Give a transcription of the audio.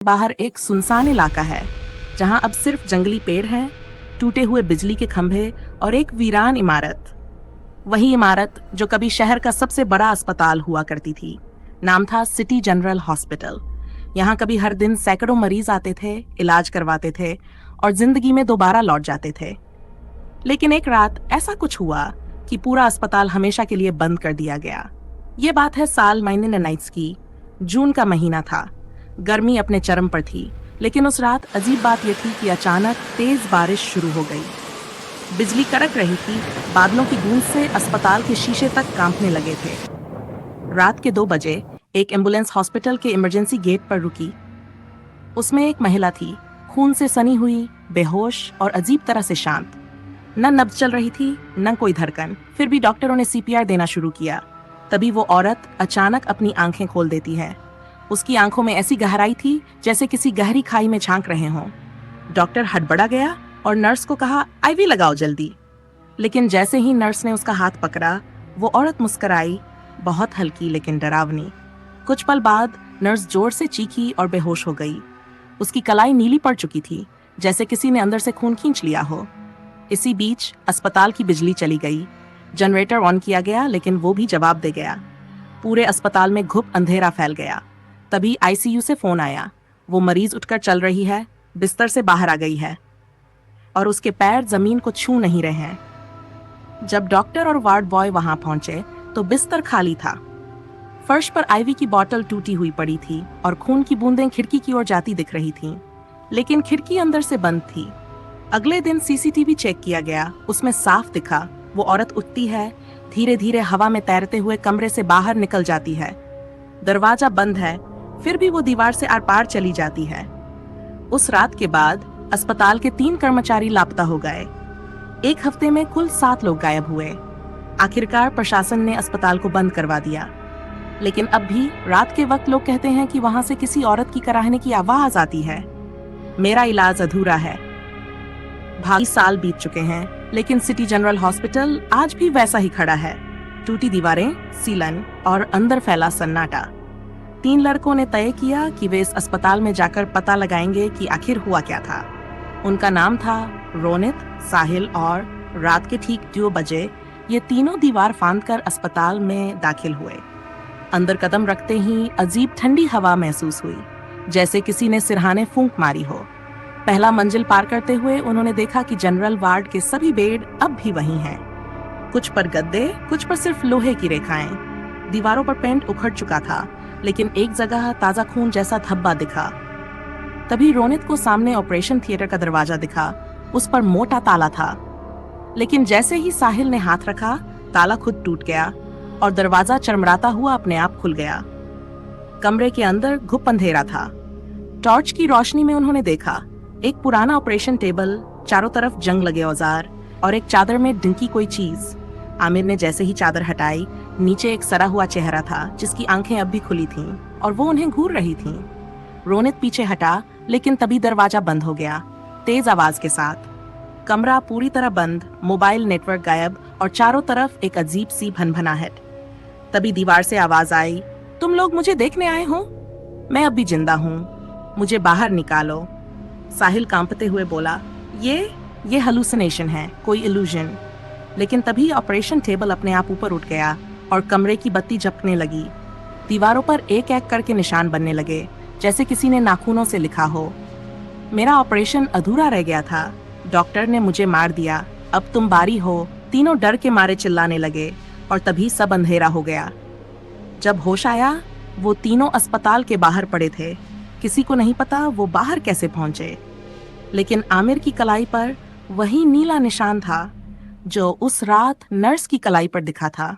बाहर एक सुनसान इलाका है जहां अब सिर्फ जंगली पेड़ हैं, टूटे हुए बिजली के खंभे और एक वीरान इमारत। वही इमारत जो कभी शहर का सबसे बड़ा अस्पताल हुआ करती थी। नाम था सिटी जनरल हॉस्पिटल। यहाँ कभी हर दिन सैकड़ों मरीज आते थे, इलाज करवाते थे और जिंदगी में दोबारा लौट जाते थे। लेकिन एक रात ऐसा कुछ हुआ कि पूरा अस्पताल हमेशा के लिए बंद कर दिया गया। ये बात है साल 1999 की। जून का महीना था। गर्मी अपने चरम पर थी, लेकिन उस रात अजीब बात यह थी कि अचानक तेज बारिश शुरू हो गई। बिजली कड़क रही थी, बादलों की गूंज से अस्पताल के शीशे तक कांपने लगे थे। रात के 2 बजे एक एम्बुलेंस हॉस्पिटल के इमरजेंसी गेट पर रुकी। उसमें एक महिला थी, खून से सनी हुई, बेहोश और अजीब तरह से शांत। न नब्ज चल रही थी, न कोई धड़कन। फिर भी डॉक्टरों ने सीपीआर देना शुरू किया। तभी वो औरत अचानक अपनी आंखें खोल देती है। उसकी आंखों में ऐसी गहराई थी जैसे किसी गहरी खाई में झांक रहे हों। डॉक्टर हड़बड़ा गया और नर्स को कहा, आईवी लगाओ जल्दी। लेकिन जैसे ही नर्स ने उसका हाथ पकड़ा, वो औरत मुस्कुराई, बहुत हल्की लेकिन डरावनी। कुछ पल बाद नर्स जोर से चीखी और बेहोश हो गई। उसकी कलाई नीली पड़ चुकी थी, जैसे किसी ने अंदर से खून खींच लिया हो। इसी बीच अस्पताल की बिजली चली गई। जनरेटर ऑन किया गया, लेकिन वो भी जवाब दे गया। पूरे अस्पताल में घुप अंधेरा फैल गया। तभी आईसीयू से फोन आया। वो मरीज उठकर चल रही है, बिस्तर से बाहर आ गई है और उसके पैर जमीन को छू नहीं रहे हैं। जब डॉक्टर और वार्ड बॉय वहां पहुंचे तो बिस्तर खाली था। फर्श पर आईवी की बोतल टूटी हुई पड़ी थी और खून की बूंदें खिड़की की ओर जाती दिख रही थीं, लेकिन खिड़की अंदर से बंद थी। अगले दिन सीसीटीवी चेक किया गया। उसमें साफ दिखा वो औरत उठती है, धीरे धीरे हवा में तैरते हुए कमरे से बाहर निकल जाती है। दरवाजा बंद है, फिर भी वो दीवार से आर पार चली जाती है। उस रात के बाद अस्पताल के 3 कर्मचारी लापता हो गए। 1 हफ्ते में कुल 7 लोग गायब हुए। आखिरकार प्रशासन ने अस्पताल को बंद करवा दिया। लेकिन अब भी रात के वक्त लोग कहते हैं कि वहां से किसी औरत की कराहने की आवाज आती है। मेरा इलाज अधूरा है। 22 साल बीत चुके हैं, लेकिन सिटी जनरल हॉस्पिटल आज भी वैसा ही खड़ा है। टूटी दीवारें, सीलन और अंदर फैला सन्नाटा। 3 लड़कों ने तय किया कि वे इस अस्पताल में जाकर पता लगाएंगे कि आखिर हुआ क्या था। उनका नाम था रोनित, साहिल और रात के ठीक 2 बजे ये तीनों दीवार फांदकर अस्पताल में दाखिल हुए। अंदर कदम रखते ही अजीब ठंडी हवा महसूस हुई, जैसे किसी ने सिरहाने फूंक मारी हो। पहला मंजिल पार करते हुए उन्होंने देखा कि जनरल वार्ड के सभी बेड अब भी वहीं हैं। कुछ पर गद्दे, कुछ पर सिर्फ लोहे की रेखाएं। दीवारों पर पेंट उखड़ चुका था, लेकिन एक जगह ताजा खून जैसा धब्बा दिखा। तभी रोनित को सामने ऑपरेशन थिएटर का दरवाजा दिखा। उस पर मोटा ताला था, लेकिन जैसे ही साहिल ने हाथ रखा, ताला खुद टूट गया और दरवाजा चरमराता हुआ अपने आप खुल गया। कमरे के अंदर घुप अंधेरा था। टॉर्च की रोशनी में उन्होंने देखा एक पुराना ऑपरेशन टेबल, चारों तरफ जंग लगे औजार और एक चादर में ढंकी कोई चीज। आमिर ने जैसे ही चादर हटाई, नीचे एक सड़ा हुआ चेहरा था जिसकी आंखें अब भी खुली थीं और वो उन्हें घूर रही थीं। रोनित पीछे हटा, लेकिन तभी दरवाजा बंद हो गया, तेज आवाज के साथ। कमरा पूरी तरह बंद, मोबाइल नेटवर्क गायब और चारों तरफ एक अजीब सी भनभनाहट। तभी दीवार से आवाज आई, तुम लोग मुझे देखने आए हो? मैं अब भी जिंदा हूँ, मुझे बाहर निकालो। साहिल कांपते हुए बोला, ये हेलुसिनेशन है, कोई इल्यूजन। लेकिन तभी ऑपरेशन टेबल अपने आप ऊपर उठ गया और कमरे की बत्ती झपकने लगी। दीवारों पर एक एक करके निशान बनने लगे, जैसे किसी ने नाखूनों से लिखा हो। मेरा ऑपरेशन अधूरा रह गया था। डॉक्टर ने मुझे मार दिया, अब तुम बारी हो। तीनों डर के मारे चिल्लाने लगे और तभी सब अंधेरा हो गया। जब होश आया, वो तीनों अस्पताल के बाहर पड़े थे। किसी को नहीं पता वो बाहर कैसे पहुंचे, लेकिन आमिर की कलाई पर वही नीला निशान था जो उस रात नर्स की कलाई पर दिखा था।